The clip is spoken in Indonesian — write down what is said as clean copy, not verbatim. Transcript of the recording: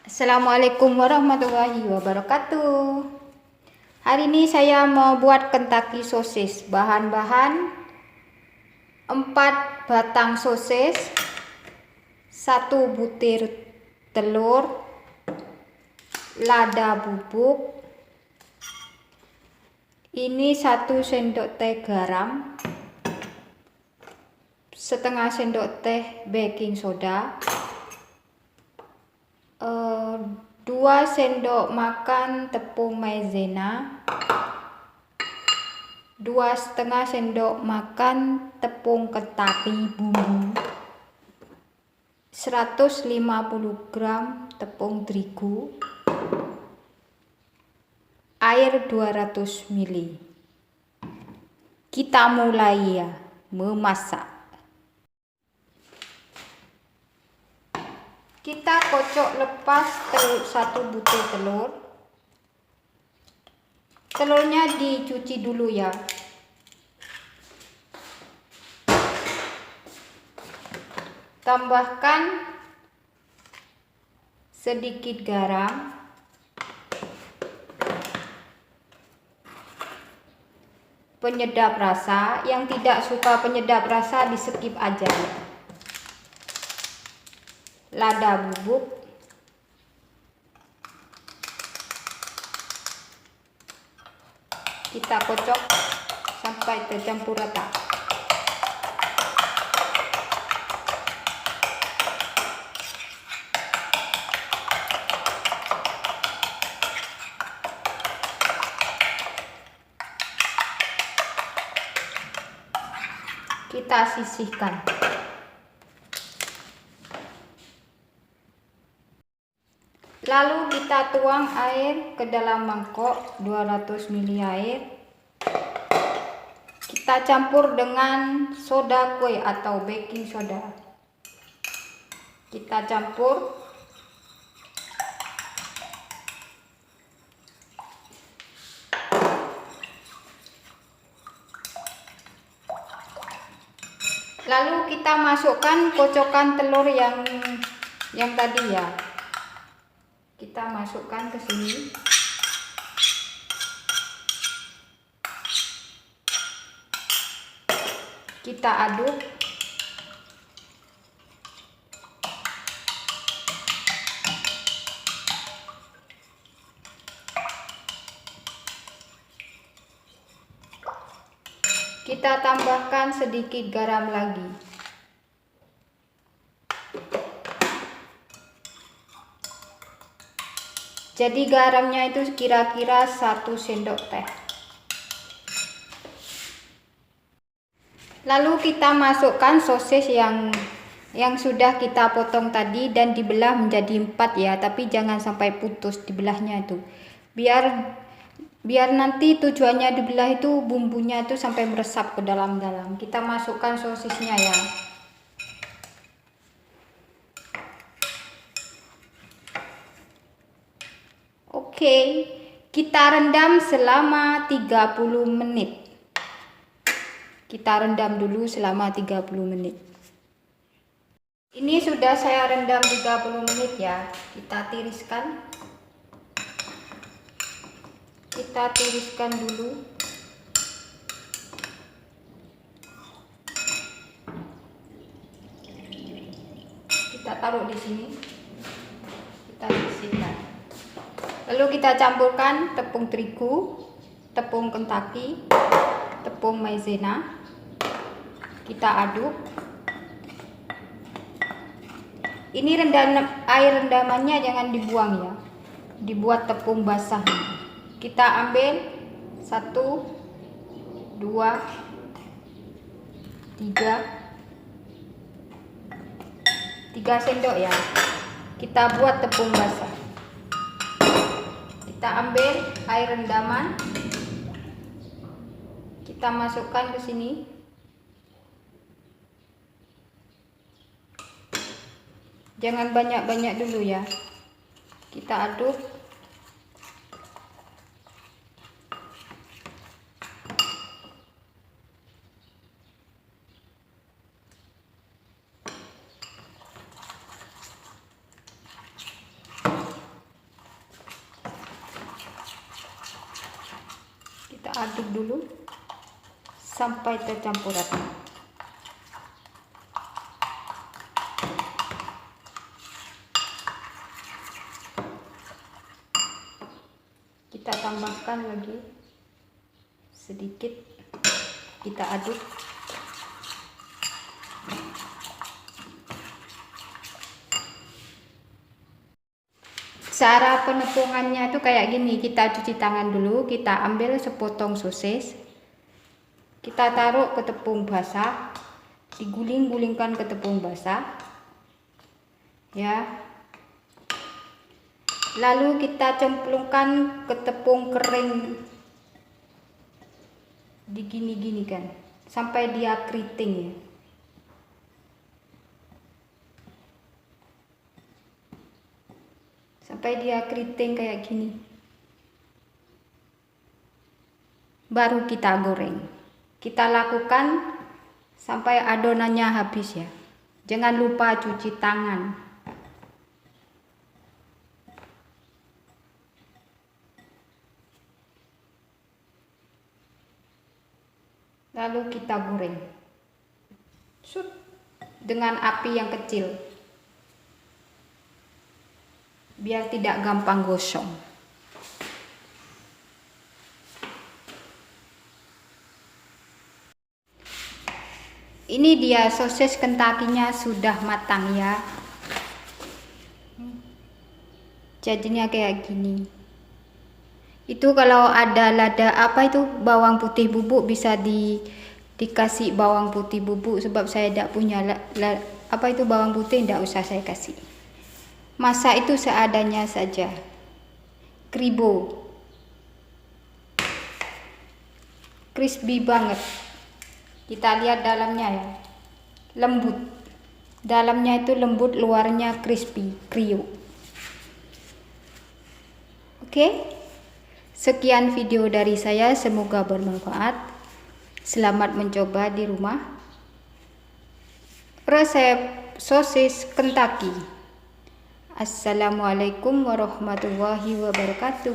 Assalamualaikum warahmatullahi wabarakatuh. Hari ini saya mau buat Kentucky sosis. Bahan-bahan 4 batang sosis, 1 butir telur, lada bubuk, ini 1 sendok teh garam, setengah sendok teh baking soda, 2 sendok makan tepung maizena, 2,5 sendok makan tepung Kentucky bumbu, 150 gram tepung terigu, air 200 ml. Kita mulai ya memasak. Kita kocok lepas 1 butir telur. Telurnya dicuci dulu ya. Tambahkan sedikit garam, penyedap rasa. Yang tidak suka penyedap rasa di skip aja ya. Lada bubuk, kita kocok sampai tercampur rata. Kita sisihkan. Lalu kita tuang air ke dalam mangkok, 200 ml air. Kita campur dengan soda kue atau baking soda. Kita campur. Lalu kita masukkan kocokan telur yang tadi ya. Kita masukkan ke sini. Kita aduk. Kita tambahkan sedikit garam lagi. Jadi garamnya itu kira-kira 1 sendok teh. Lalu kita masukkan sosis yang sudah kita potong tadi dan dibelah menjadi 4 ya, tapi jangan sampai putus dibelahnya itu. Biar nanti tujuannya dibelah itu bumbunya itu sampai meresap ke dalam-dalam. Kita masukkan sosisnya ya. Oke, kita rendam selama 30 menit. Kita rendam dulu selama 30 menit. Ini sudah saya rendam 30 menit ya. Kita tiriskan. Kita tiriskan dulu. Kita taruh di sini. Kita sisihkan. Lalu kita campurkan tepung terigu, tepung Kentucky, tepung maizena. Kita aduk. Ini air rendamannya jangan dibuang ya. Dibuat tepung basah. Kita ambil 1, 2, 3 sendok ya. Kita buat tepung basah. Kita ambil air rendaman, kita masukkan ke sini. Jangan banyak-banyak dulu ya. Kita aduk. aduk dulu sampai tercampur rata. Kita tambahkan lagi sedikit, kita aduk. Cara penepungannya itu kayak gini, kita cuci tangan dulu, kita ambil sepotong sosis, kita taruh ke tepung basah, diguling-gulingkan ke tepung basah, ya. Lalu kita cemplungkan ke tepung kering, digini-gini kan, sampai dia keriting ya. Sampai dia keriting kayak gini. Baru kita goreng. Kita lakukan sampai adonannya habis ya. Jangan lupa cuci tangan. Lalu kita goreng. Dengan api yang kecil. Biar tidak gampang gosong. Ini dia sosis Kentucky-nya sudah matang ya. Jadinya kayak gini. Itu kalau ada lada apa itu bawang putih bubuk bisa dikasih bawang putih bubuk, sebab saya tidak punya apa itu bawang putih, tidak usah saya kasih. Masak itu seadanya saja. Kribo. Crispy banget. Kita lihat dalamnya ya. Lembut. Dalamnya itu lembut, luarnya crispy, kriuk. Oke. Sekian video dari saya, semoga bermanfaat. Selamat mencoba di rumah. Resep sosis Kentucky. Assalamualaikum warahmatullahi wabarakatuh.